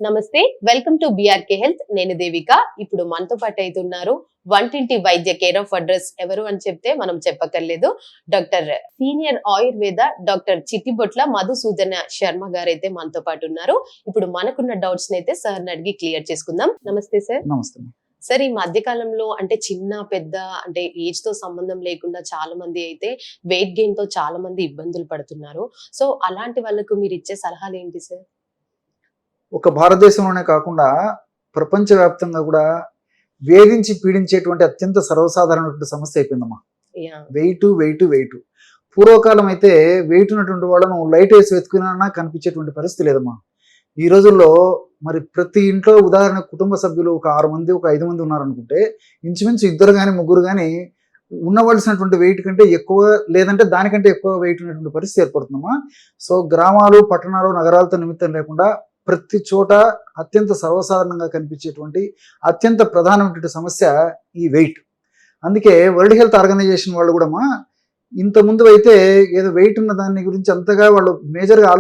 నమస్తే, welcome to BRK health. నేను దేవిక. ఇప్పుడు మనతో పాటు అయితున్నారు వంటింటి వైద్య కేర్ ఆఫ్ అడ్రస్. ఎవరు అని చెప్తే మనం చెప్పక్కర్లేదు, doctor senior Ayurveda doctor Chittibotla Madhusudana Sharma గారు అయితే మనతో పాటు ఉన్నారు. ఇప్పుడు మనకున్న డౌట్స్ అయితే సార్ అడిగి క్లియర్ చేసుకుందాం. నమస్తే సార్. నమస్తే. సార్, ఈ మధ్య కాలంలో అంటే చిన్న పెద్ద అంటే ఏజ్ తో సంబంధం లేకుండా చాలా మంది అయితే వెయిట్ గెయిన్ తో చాలా మంది ఇబ్బందులు పడుతున్నారు. సో అలాంటి వాళ్ళకు మీరు ఇచ్చే సలహాలు ఏంటి సార్? ఒక భారతదేశంలోనే కాకుండా ప్రపంచవ్యాప్తంగా కూడా వేధించి పీడించేటువంటి అత్యంత సర్వసాధారణమైన సమస్య అయిపోయిందమ్మా. వెయిట్. పూర్వకాలం అయితే వెయిట్ ఉన్నటువంటి వాళ్ళను లైట్ వేసి వెతుకున్నా కనిపించేటువంటి పరిస్థితి లేదమ్మా. ఈ రోజుల్లో మరి ప్రతి ఇంట్లో ఉదాహరణ కుటుంబ సభ్యులు ఒక 6 మంది, ఒక 5 మంది ఉన్నారనుకుంటే ఇంచుమించు 2 కానీ 3 కానీ ఉండవలసినటువంటి వెయిట్ కంటే ఎక్కువ, లేదంటే దానికంటే ఎక్కువ వెయిట్ ఉన్నటువంటి పరిస్థితి ఏర్పడుతుందమ్మా. సో గ్రామాలు, పట్టణాలు, నగరాలతో నిమిత్తం లేకుండా ప్రతి చోట అత్యంత సర్వసాధారణంగా కనిపించేటువంటి అత్యంత ప్రధానమైనటువంటి సమస్య ఈ వెయిట్. అందుకే వరల్డ్ హెల్త్ ఆర్గనైజేషన్ వాళ్ళు కూడా ఇంత ముందు అయితే ఏదో వెయిట్ ఉన్న దాని గురించి అంతగా వాళ్ళు మేజర్గా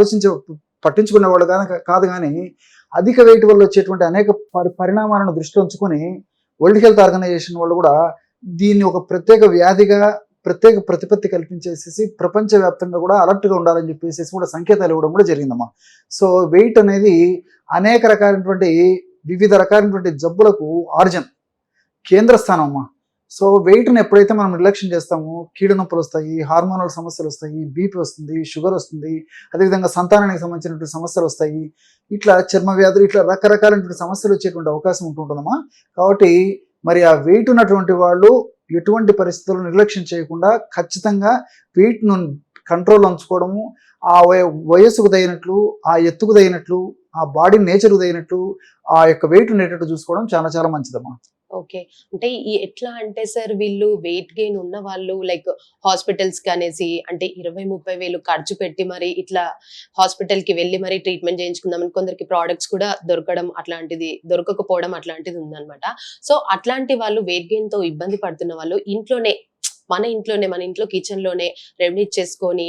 పట్టించుకునే వాళ్ళు కాదు కానీ అధిక వెయిట్ వల్ల వచ్చేటువంటి అనేక పరిణామాలను దృష్టిలో ఉంచుకొని వరల్డ్ హెల్త్ ఆర్గనైజేషన్ వాళ్ళు కూడా దీన్ని ఒక ప్రత్యేక వ్యాధిగా ప్రత్యేక ప్రతిపత్తి కల్పించేసేసి ప్రపంచవ్యాప్తంగా కూడా అలర్ట్గా ఉండాలని చెప్పేసి కూడా సంకేతాలు ఇవ్వడం కూడా జరిగిందమ్మా. సో వెయిట్ అనేది అనేక రకాలైనటువంటి వివిధ రకాలైనటువంటి జబ్బులకు కేంద్ర స్థానం అమ్మా. సో వెయిట్ని ఎప్పుడైతే మనం నిర్లక్ష్యం చేస్తామో కీళ్ళ నొప్పులు వస్తాయి, హార్మోనల్ సమస్యలు వస్తాయి, బీపీ వస్తుంది, షుగర్ వస్తుంది, అదేవిధంగా సంతానానికి సంబంధించినటువంటి సమస్యలు వస్తాయి, ఇట్లా చర్మ వ్యాధులు, ఇట్లా రకరకాలైనటువంటి సమస్యలు వచ్చేటువంటి అవకాశం ఉంటుందమ్మా. కాబట్టి మరి ఆ వెయిట్ ఉన్నటువంటి వాళ్ళు ఎటువంటి పరిస్థితుల్లో నిర్లక్ష్యం చేయకుండా ఖచ్చితంగా వెయిట్ను కంట్రోల్ ఉంచుకోవడము, ఆ వయస్సుకు తగినట్లు, ఆ ఎత్తుకు తగినట్లు, ఆ బాడీ నేచర్కు తగినట్లు ఆ యొక్క వెయిట్ ఉండేటట్టు చూసుకోవడం చాలా చాలా మంచిదమ్మా. ఓకే, అంటే ఎట్లా అంటే సార్, వీళ్ళు వెయిట్ గెయిన్ ఉన్న వాళ్ళు లైక్ హాస్పిటల్స్ కి అనేసి అంటే 20-30 వేలు ఖర్చు పెట్టి మరి ఇట్లా హాస్పిటల్ కి వెళ్ళి మరి ట్రీట్మెంట్ చేయించుకుందామని కొందరికి ప్రోడక్ట్స్ కూడా దొరకకపోవడం అట్లాంటిది ఉందన్నమాట. సో అట్లాంటి వాళ్ళు వెయిట్ గెయిన్ తో ఇబ్బంది పడుతున్న వాళ్ళు మన ఇంట్లో కిచెన్ లోనే రెమెడీ చేసుకొని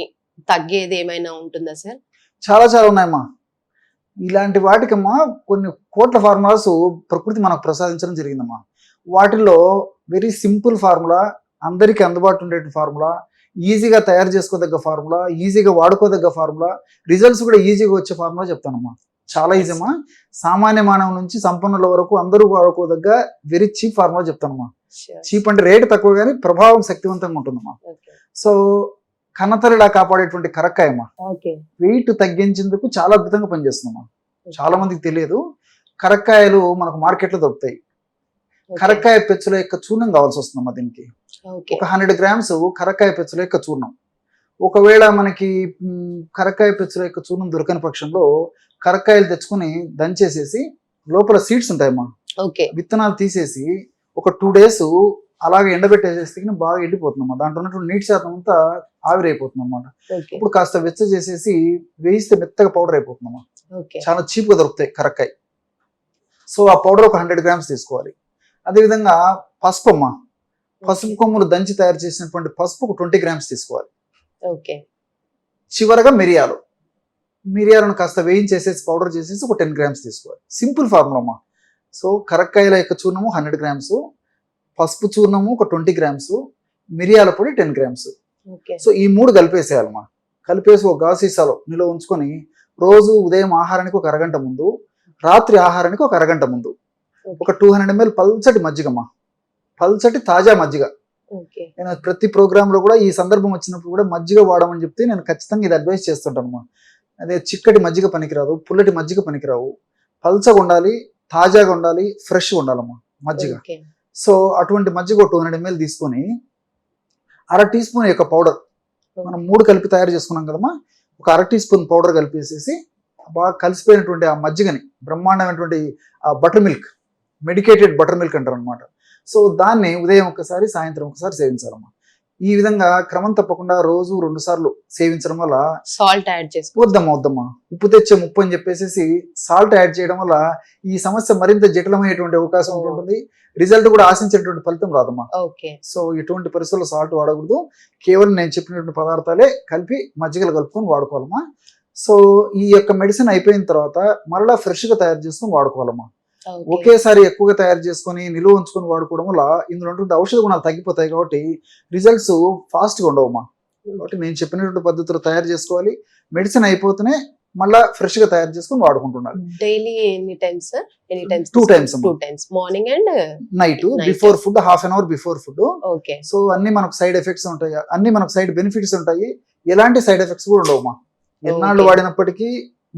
తగ్గేది ఏమైనా ఉంటుందా సార్? చాలా చాలా ఉన్నాయమ్మా. ఇలాంటి వాటికమ్మా కొన్ని కోట్ల ఫార్ములాస్ ప్రకృతి మనకు ప్రసాదించడం జరిగిందమ్మా. వాటిల్లో వెరీ సింపుల్ ఫార్ములా, అందరికీ అందుబాటులో ఉండే ఫార్ములా, ఈజీగా తయారు చేసుకోదగ్గ ఫార్ములా, ఈజీగా వాడుకోదగ్గ ఫార్ములా, రిజల్ట్స్ కూడా ఈజీగా వచ్చే ఫార్ములా చెప్తానమ్మా. చాలా ఈజీ అమ్మా. సామాన్య మానవ నుంచి సంపన్నుల వరకు అందరూ వాడుకోదగ్గ వెరీ చీప్ ఫార్ములా చెప్తానమ్మా. చీప్ అంటే రేటు తక్కువ కానీ ప్రభావం శక్తివంతంగా ఉంటుందమ్మా. సో కన్నతల్లిలా కాపాడేటువంటి కరక్కాయమ్మా వెయిట్ తగ్గించేందుకు చాలా అద్భుతంగా పనిచేస్తుందమ్మా. చాలా మందికి తెలియదు. కరక్కాయలు మనకు మార్కెట్లో దొరుకుతాయి. కరక్కాయ పెచ్చుల యొక్క చూర్ణం కావాల్సి వస్తుందమ్మా. దీనికి ఒక 100 గ్రామ్స్ కరక్కాయ పెచ్చుల యొక్క చూర్ణం. ఒకవేళ మనకి కరక్కాయ పెచ్చుల యొక్క చూర్ణం దొరకని పక్షంలో కరక్కాయలు తెచ్చుకుని దంచేసేసి లోపల సీడ్స్ ఉంటాయమ్మా, విత్తనాలు తీసేసి ఒక 2 days అలాగే ఎండబెట్టేసేస్తే బాగా ఎండిపోతుందమ్మా. దాంట్లో ఉన్నటువంటి నీటి శాతం అంతా ఆవిరైపోతుంది అన్నమాట. ఇప్పుడు కాస్త వెచ్చ చేసేసి వేయిస్తే మెత్తగా పౌడర్ అయిపోతుందమ్మా. చాలా చీప్గా దొరుకుతాయి కరక్కాయ. సో ఆ పౌడర్ ఒక 100 గ్రామ్స్ తీసుకోవాలి. అదేవిధంగా పసుపు అమ్మా, పసుపు కొమ్ములు దంచి తయారు చేసినటువంటి పసుపు ఒక 20 గ్రామ్స్ తీసుకోవాలి. చివరగా మిరియాలను కాస్త వేయించేసేసి పౌడర్ చేసేసి ఒక 10 గ్రామ్స్ తీసుకోవాలి. సింపుల్ ఫార్ములా అమ్మా. సో కరక్కాయల యొక్క చూర్ణము 100 గ్రామ్స్, పసుపు చూర్ణము ఒక 20 గ్రామ్స్, మిరియాల పొడి 10 గ్రామ్స్. సో ఈ 3 కలిపేసేయాలమ్మా. కలిపేసి ఒక గాజు సీసాలో నిల్వ ఉంచుకొని రోజు ఉదయం ఆహారానికి ఒక అరగంట ముందు, రాత్రి ఆహారానికి ఒక అరగంట ముందు ఒక 200 ml పల్చటి మజ్జిగమ్మా, పల్చటి తాజా మజ్జిగ. నేను ప్రతి ప్రోగ్రాంలో కూడా ఈ సందర్భం వచ్చినప్పుడు కూడా మజ్జిగ వాడమని చెప్తే నేను ఖచ్చితంగా ఇది అడ్వైస్ చేస్తుంటానమ్మా. అదే చిక్కటి మజ్జిగ పనికిరాదు, పుల్లటి మజ్జిగ పనికిరావు, పల్చగా ఉండాలి, తాజాగా ఉండాలి, ఫ్రెష్గా ఉండాలమ్మా మజ్జిగ. సో అటువంటి మజ్జిగ 200 ml తీసుకొని 1/2 టీ స్పూన్ యొక్క పౌడర్, మనం 3 కలిపి తయారు చేసుకున్నాం కదమ్మా, ఒక 1/2 టీ స్పూన్ పౌడర్ కలిపేసేసి బాగా కలిసిపోయినటువంటి ఆ మజ్జిగని బ్రహ్మాండమైనటువంటి ఆ butter milk, medicated butter milk అంటారు అనమాట. సో దాన్ని ఉదయం ఒకసారి, సాయంత్రం ఒకసారి సేవించాలమ్మా. ఈ విధంగా క్రమం తప్పకుండా రోజు 2 సార్లు సేవించడం వల్ల సాల్ట్ యాడ్ చేసి వద్దమ్మా ఉప్పు తెచ్చే ముప్పు అని చెప్పేసి సాల్ట్ యాడ్ చేయడం వల్ల ఈ సమస్య మరింత జటిలమయ్యేటువంటి అవకాశం ఉంటుంది. రిజల్ట్ కూడా ఆశించేటువంటి ఫలితం రాదమ్మా. సో ఎటువంటి పరిస్థితుల్లో సాల్ట్ వాడకూడదు. కేవలం నేను చెప్పినటువంటి పదార్థాలే కలిపి మజ్జిగలు కలుపుకొని వాడుకోవాలమ్మా. సో ఈ యొక్క మెడిసిన్ అయిపోయిన తర్వాత మరలా ఫ్రెష్ గా తయారు చేసుకొని వాడుకోవాలమ్మా. ఓకే. ఒకేసారి ఎక్కువగా తయారు చేసుకొని నిలువ ఉంచుకొని వాడుకోవడం వల్ల ఇందులో ఉన్నటువంటి ఔషధ గుణాలు తగ్గిపోతాయి కాబట్టి రిజల్ట్స్ ఫాస్ట్ గా ఉండవమ్మా. కాబట్టి నేను చెప్పినటువంటి పద్ధతిలో తయారు చేసుకోవాలి. మెడిసిన్ అయిపోతేనే మళ్ళా ఫ్రెష్ గా తయారు చేసుకొని వాడుకుంటున్నారు. డైలీ ఎన్ని times sir? Any times? 2 times అమ్మా. 2 times, morning and night Night. Before food, half an hour before food. Okay. So అన్ని మనకు సైడ్ ఎఫెక్ట్స్ ఉంటాయి, అన్ని మనకు సైడ్ బెనిఫిట్స్ ఉంటాయి, ఎలాంటి సైడ్ ఎఫెక్ట్స్ కూడా ఉండవమ్మా. ఎన్నాళ్ళు Okay. వాడినప్పటికీ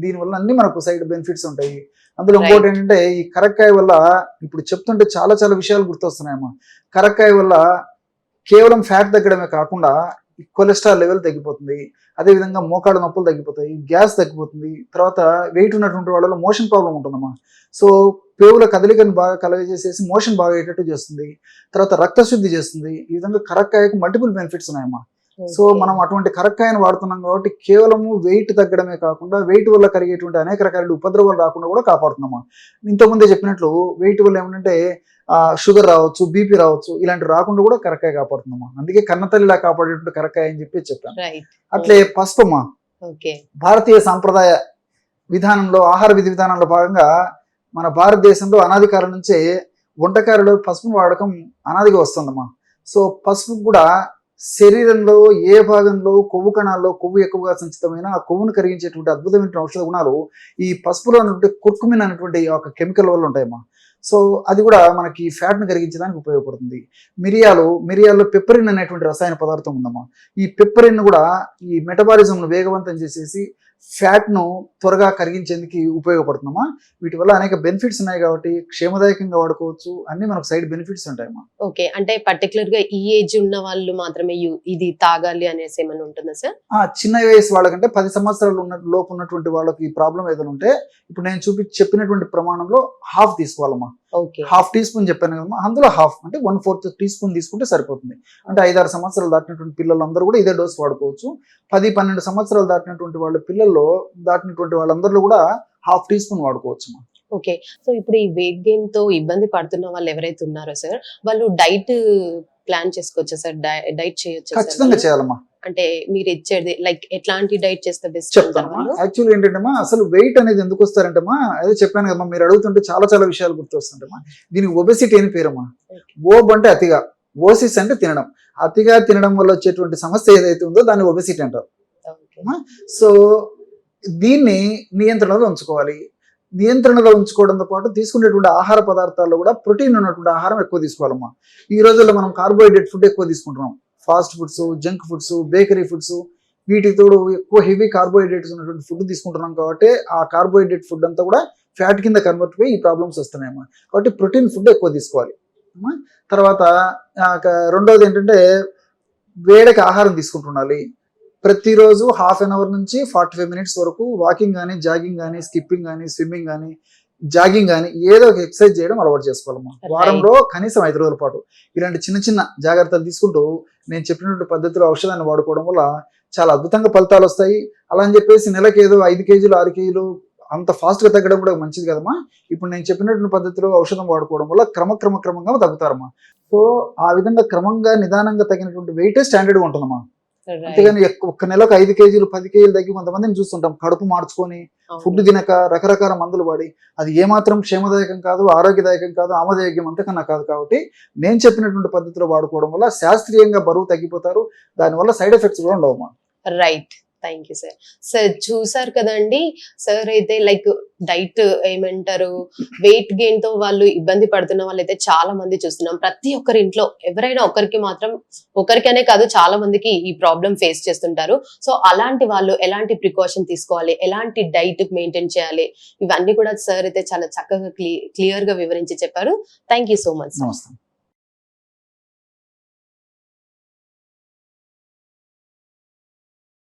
దీనివల్ల అన్ని మనకు సైడ్ బెనిఫిట్స్ ఉంటాయి. అందులో Right. ఇంకోటి ఏంటంటే ఈ కరక్కాయ వల్ల ఇప్పుడు చెప్తుంటే చాలా చాలా విషయాలు గుర్తొస్తున్నాయమ్మా. కరక్కాయ వల్ల కేవలం ఫ్యాట్ తగ్గడమే కాకుండా కొలెస్ట్రాల్ లెవెల్ తగ్గిపోతుంది, అదే విధంగా మోకాళ్ళ నొప్పులు తగ్గిపోతాయి, గ్యాస్ తగ్గిపోతుంది, తర్వాత వెయిట్ ఉన్నటువంటి వాళ్ళలో మోషన్ ప్రాబ్లం ఉంటుందమ్మా. సో పేవుల కదలికను బాగా కలగజేసేసి మోషన్ బాగా అయ్యేటట్టు చేస్తుంది, తర్వాత రక్తశుద్ధి చేస్తుంది. ఈ విధంగా కరక్కాయకు మల్టిపుల్ బెనిఫిట్స్ ఉన్నాయమ్మా. సో మనం అటువంటి కరక్కాయను వాడుతున్నాం కాబట్టి కేవలము వెయిట్ తగ్గడమే కాకుండా వెయిట్ వల్ల కలిగేటువంటి అనేక రకాల ఉపద్రవాలు రాకుండా కూడా కాపాడుతున్నామా. ఇంతకుముందే చెప్పినట్లు వెయిట్ వల్ల ఏమంటే షుగర్ రావచ్చు, బీపీ రావచ్చు, ఇలాంటి రాకుండా కూడా కరక్కాయ కాపాడుతున్నామా. అందుకే కన్నతల్లిలా కాపాడేటువంటి కరక్కాయ అని చెప్పి చెప్పాను. రైట్. అట్లే పసుపమ్మా. ఓకే. భారతీయ సాంప్రదాయ విధానంలో, ఆహార విధి విధానంలో భాగంగా మన భారతదేశంలో అనాది కాలం నుంచే వంటకాలలో పసుపు వాడకం అనాదిగా వస్తుందమ్మా. సో పసుపు కూడా శరీరంలో ఏ భాగంలో కొవ్వు కణాల్లో కొవ్వు ఎక్కువగా సంచితమైన ఆ కొవ్వును కరిగించేటువంటి అద్భుతమైన ఔషధ గుణాలు ఈ పసుపులో ఉన్నటువంటి కుర్కుమిన్ అనేటువంటి ఒక కెమికల్ వల్ల ఉంటాయమ్మా. సో అది కూడా మనకి ఫ్యాట్ ను కరిగించడానికి ఉపయోగపడుతుంది. మిరియాల్లో పెప్పరిన్ అనేటువంటి రసాయన పదార్థం ఉందమ్మా. ఈ పెప్పరిన్ కూడా ఈ మెటబాలిజం ను వేగవంతం చేసేసి ఫ్యాట్ ను త్వరగా కరిగించేందుకు ఉపయోగపడుతుందమ్మా. వీటి వల్ల అనేక బెనిఫిట్స్ ఉన్నాయి కాబట్టి క్షేమదాయకంగా వాడుకోవచ్చు, అన్ని మనకు సైడ్ బెనిఫిట్స్ ఉంటాయమ్మా. ఓకే. అంటే పర్టికులర్ గా ఈ ఏజ్ ఉన్న వాళ్ళు మాత్రమే ఇది తాగాలి అనేసి ఏమైనా ఉంటుందా సార్? చిన్న వయసు వాళ్ళకంటే 10 సంవత్సరాలు లోపు ఉన్నటువంటి వాళ్ళకి ఈ ప్రాబ్లం ఏదైనా ఉంటే ఇప్పుడు నేను చెప్పినటువంటి ప్రమాణంలో హాఫ్ తీసుకోవాలమ్మా. ఓకే. హాఫ్ టీ స్పూన్ చెప్పాను కదమ్మా, అందులో హాఫ్ అంటే 1/4 టీ స్పూన్ తీసుకుంటే సరిపోతుంది. అంటే 5-6 సంవత్సరాలు దాటినటువంటి పిల్లలందరూ కూడా ఇదే డోస్ వాడుకోవచ్చు. 10-12 సంవత్సరాలు దాటినటువంటి దాటినటువంటి వాళ్ళందరిలో కూడా హాఫ్ టీ స్పూన్ వాడుకోవచ్చు. ఓకే. సో ఇప్పుడు ఈ వెయిట్ గెయిన్ తో ఇబ్బంది పడుతున్న వాళ్ళు ఎవరైతే ఉన్నారో సార్, వాళ్ళు డైట్ ప్లాన్ చేసుకోవచ్చా సార్? డైట్ చేయొచ్చా ఖచ్చితంగా సార్? చేయాలమ్మా. అంటే మీరు ఇచ్చేది లైక్ ఎట్లాంటి డైట్ చేస్తే బెస్ట్ చెప్తానమ్మా. యాక్చువల్ ఏంటంటమ్మా, అసలు వెయిట్ అనేది ఎందుకు వస్తారంటమ్మా, అదే చెప్పాను కదమ్మా, మీరు అడుగుతుంటే చాలా చాలా విషయాలు గుర్తొస్తుంటమ్మా. దీనికి ఒబెసిటీ అని పేరమ్మా. ఓబ్ అంటే అతిగా, ఓసిస్ అంటే తినడం. అతిగా తినడం వల్ల వచ్చేటువంటి సమస్య ఏదైతే ఉందో దాన్ని ఒబెసిటీ అంటారు. సో దీన్ని నియంత్రణలో ఉంచుకోవాలి. నియంత్రణలో ఉంచుకోవడంతో పాటు తీసుకునేటువంటి ఆహార పదార్థాల్లో కూడా ప్రోటీన్ ఉన్నటువంటి ఆహారం ఎక్కువ తీసుకోవాలమ్మా. ఈ రోజుల్లో మనం కార్బోహైడ్రేట్ ఫుడ్ ఎక్కువ తీసుకుంటున్నాం. Fast foods, junk foods, bakery foods, వీటికి తోడు ఎక్కువ హెవీ కార్బోహైడ్రేట్స్ ఉన్నటువంటి ఫుడ్ తీసుకుంటున్నాం కాబట్టి ఆ కార్బోహైడ్రేట్ ఫుడ్ అంతా కూడా ఫ్యాట్ కింద కన్వర్ట్ అయ్యి ఈ ప్రాబ్లమ్స్ వస్తున్నాయమ్మా. కాబట్టి ప్రోటీన్ ఫుడ్ ఎక్కువ తీసుకోవాలి. తర్వాత రెండోది ఏంటంటే వేడకి ఆహారం తీసుకుంటుండాలి. ప్రతిరోజు హాఫ్ అన్ అవర్ నుంచి 45 minutes వరకు వాకింగ్ కానీ, జాగింగ్ కానీ, స్కిప్పింగ్ కానీ, స్విమ్మింగ్ కానీ, జాగింగ్ కానీ ఏదో ఒక ఎక్సర్సైజ్ చేయడం అలవాటు చేసుకోవాలమ్మా. వారంలో కనీసం 5 రోజుల పాటు ఇలాంటి చిన్న చిన్న జాగ్రత్తలు తీసుకుంటూ నేను చెప్పినటువంటి పద్ధతిలో ఔషధాన్ని వాడుకోవడం వల్ల చాలా అద్భుతంగా ఫలితాలు వస్తాయి. అలా అని చెప్పేసి నెలకి ఏదో 5 kgs 6 kgs అంత ఫాస్ట్ గా తగ్గడం కూడా మంచిది కదమ్మా. ఇప్పుడు నేను చెప్పినటువంటి పద్ధతిలో ఔషధం వాడుకోవడం వల్ల క్రమంగా తగ్గుతారమ్మా. సో ఆ విధంగా క్రమంగా నిదానంగా తగినటువంటి వెయిటే స్టాండర్డ్ గా ఉంటుందమ్మా. అంతేగాని ఒక్క నెలకు 5 kgs 10 kgs తగ్గి కొంతమందిని చూస్తుంటాం కడుపు మార్చుకొని ఫుడ్ తినక రకరకాల మందులు వాడి, అది ఏమాత్రం క్షేమదాయకం కాదు, ఆరోగ్యదాయకం కాదు, ఆమోదయోగ్యం అంతకన్నా కాదు. కాబట్టి నేను చెప్పినటువంటి పద్ధతిలో వాడుకోవడం వల్ల శాస్త్రీయంగా బరువు తగ్గిపోతారు, దానివల్ల సైడ్ ఎఫెక్ట్స్ కూడా ఉండవమ్మా. Right. Thank you sir. Sir చూసారు కదండి, సార్ అయితే లైక్ డైట్ ఏమంటారు, వెయిట్ గెయిన్ తో వాళ్ళు ఇబ్బంది పడుతున్న వాళ్ళు అయితే చాలా మంది చూస్తున్నాం. ప్రతి ఒక్కరి ఇంట్లో ఎవరైనా ఒకరికి మాత్రం, ఒకరికనే కాదు చాలా మందికి ఈ ప్రాబ్లం ఫేస్ చేస్తుంటారు. సో అలాంటి వాళ్ళు ఎలాంటి ప్రికాషన్ తీసుకోవాలి, ఎలాంటి డైట్ మెయింటైన్ చేయాలి, ఇవన్నీ కూడా సార్ అయితే చాలా చక్కగా క్లియర్ గా వివరించి చెప్పారు. Thank you so much. నమస్తే.